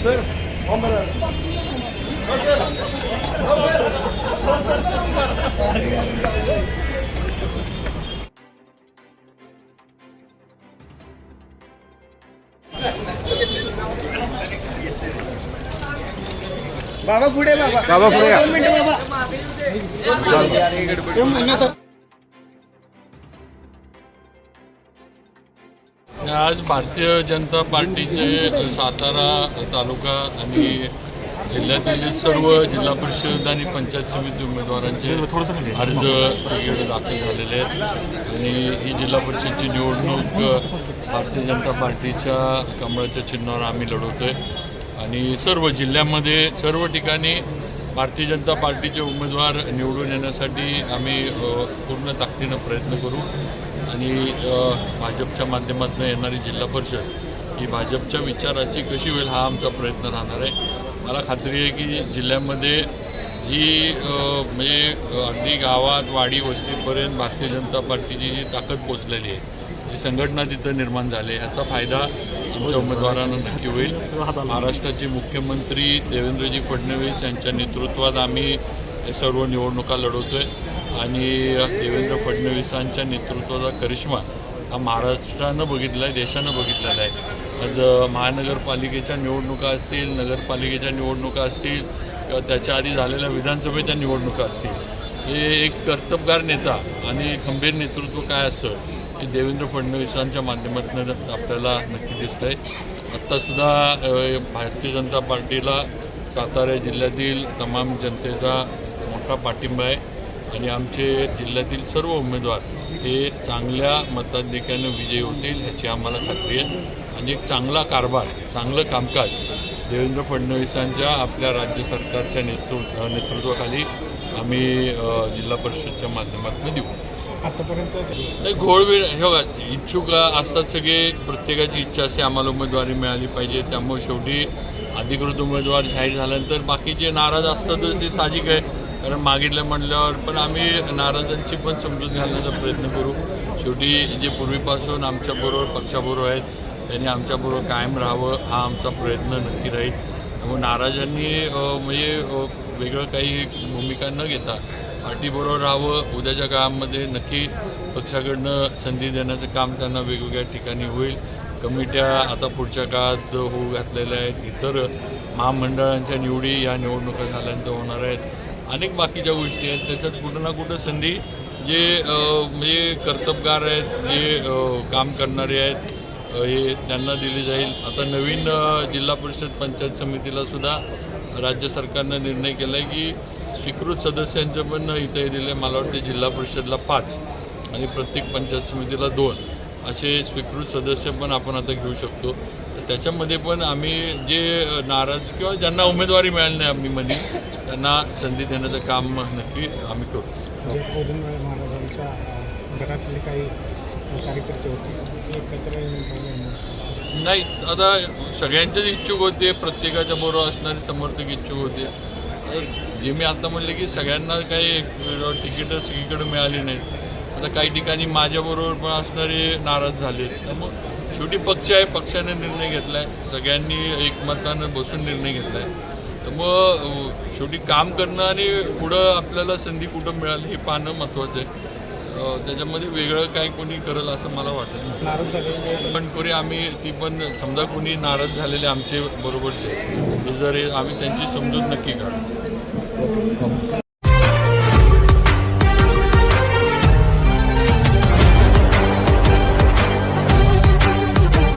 बाबा पुढे बाबा पुढे या. 2 मिनिटं बाबा. आज भारतीय जनता पार्टीचे सातारा तालुका आणि जिल्ह्यातील सर्व जिल्हा परिषद आणि पंचायत समिती उमेदवारांचे अर्ज सगळीकडे दाखल झालेले आहेत आणि ही जिल्हा परिषदची निवडणूक भारतीय जनता पार्टीच्या कमळाच्या चिन्हावर आम्ही लढवतोय आणि सर्व जिल्ह्यामध्ये सर्व ठिकाणी भारतीय जनता पार्टीचे उमेदवार निवडून येण्यासाठी आम्ही पूर्ण ताकदीनं प्रयत्न करू आणि भाजपच्या माध्यमातून येणारी जिल्हा परिषद ही भाजपच्या विचाराची कशी होईल हा आमचा प्रयत्न राहणार आहे. मला खात्री आहे की जिल्ह्यामध्ये ही म्हणजे अगदी गावात वाडी वस्तीपर्यंत भारतीय जनता पार्टीची जी ताकद पोचलेली आहे, जी संघटना तिथं निर्माण झाली आहे, ह्याचा फायदा आमच्या उमेदवारांना नक्की होईल. महाराष्ट्राचे मुख्यमंत्री देवेंद्रजी फडणवीस यांच्या नेतृत्वात आम्ही सर्व निवडणुका लढवतो आहे आणि देवेंद्र फडणवीसांच्या नेतृत्वाचा करिश्मा हा महाराष्ट्रानं बघितला आहे, देशानं बघितलेला आहे. आज महानगरपालिकेच्या निवडणुका असतील, नगरपालिकेच्या निवडणुका असतील किंवा त्याच्या आधी झालेल्या विधानसभेच्या निवडणुका असतील, हे एक कर्तबगार नेता आणि खंबीर नेतृत्व काय असतं हे देवेंद्र फडणवीसांच्या माध्यमातून आपल्याला नक्की दिसतं आहे. आत्तासुद्धा भारतीय जनता पार्टीला सातारा जिल्ह्यातील तमाम जनतेचा मोठा पाठिंबा आहे आणि आमचे जिल्ह्यातील सर्व उमेदवार हे चांगल्या मताधिक्यानं विजयी होतील ह्याची आम्हाला खात्री आहे आणि एक चांगला कारभार, चांगलं कामकाज देवेंद्र फडणवीसांच्या आपल्या राज्य सरकारच्या नेतृत्वाखाली आम्ही जिल्हा परिषदच्या माध्यमातून देऊ. आतापर्यंत नाही घोळवेळ हे बघा, इच्छुक असतात सगळे, प्रत्येकाची इच्छा असते आम्हाला उमेदवारी मिळाली पाहिजे. त्यामुळे शेवटी अधिकृत उमेदवार जाहीर झाल्यानंतर बाकीचे नाराज असतातच, ते साहजिक आहे, कारण मागितलं म्हटल्यावर. पण आम्ही नाराजांची पण समजून घालण्याचा प्रयत्न करू. शेवटी जे पूर्वीपासून आमच्याबरोबर पक्षाबरोबर आहेत त्यांनी आमच्याबरोबर कायम राहावं हा आमचा प्रयत्न नक्की राहील. त्यामुळे नाराजांनी म्हणजे वेगळं काही भूमिका न घेता पार्टीबरोबर राहावं. उद्याच्या काळामध्ये नक्की पक्षाकडनं संधी देण्याचं काम त्यांना वेगवेगळ्या ठिकाणी होईल. कमिट्या आता पुढच्या काळात होऊ घातलेल्या आहेत. इतर महामंडळांच्या निवडी या निवडणुका झाल्यानंतर होणार आहेत. अनेक बाकीच्या गोष्टी आहेत. त्याच्यात कुठं ना कुठं संधी जे म्हणजे कर्तबगार आहेत, जे काम करणारे आहेत, हे त्यांना दिली जाईल. आता नवीन जिल्हा परिषद पंचायत समितीलासुद्धा राज्य सरकारनं निर्णय केला आहे की स्वीकृत सदस्यांचं पण इथे दिलं आहे. मला वाटते जिल्हा परिषदला 5 आणि प्रत्येक पंचायत समितीला 2 असे स्वीकृत सदस्य पण आपण आता घेऊ शकतो. तर त्याच्यामध्ये पण आम्ही जे नाराज किंवा ज्यांना उमेदवारी मिळाली नाही आम्ही मध्ये त्यांना संधी देण्याचं काम नक्की आम्ही करू. महाराजांच्या घरातले काही कार्यकर्ते होते एकत्र नाही, आता सगळ्यांचेच इच्छुक होते, प्रत्येकाच्या बरोबर असणारे समर्थक इच्छुक होते. जे मी आता म्हणले की सगळ्यांना काही तिकीटं सगळीकडे मिळाली नाहीत. आता काही ठिकाणी माझ्याबरोबर पण असणारे नाराज झाले. त्यामुळे शेवटी पक्ष आहे, पक्षाने निर्णय घेतला आहे, सगळ्यांनी एकमतानं बसून निर्णय घेतला आहे. त्यामुळं शेवटी काम करणं आणि पुढं आपल्याला संधी कुठं मिळाली हे पाहणं महत्त्वाचं आहे. त्याच्यामध्ये वेगळं काय कोणी करेल असं मला वाटत नाही. पण कोणी आम्ही ती पण समजा कोणी नाराज झालेले आमचे बरोबरचे जर आम्ही त्यांची समजूत नक्की काढू.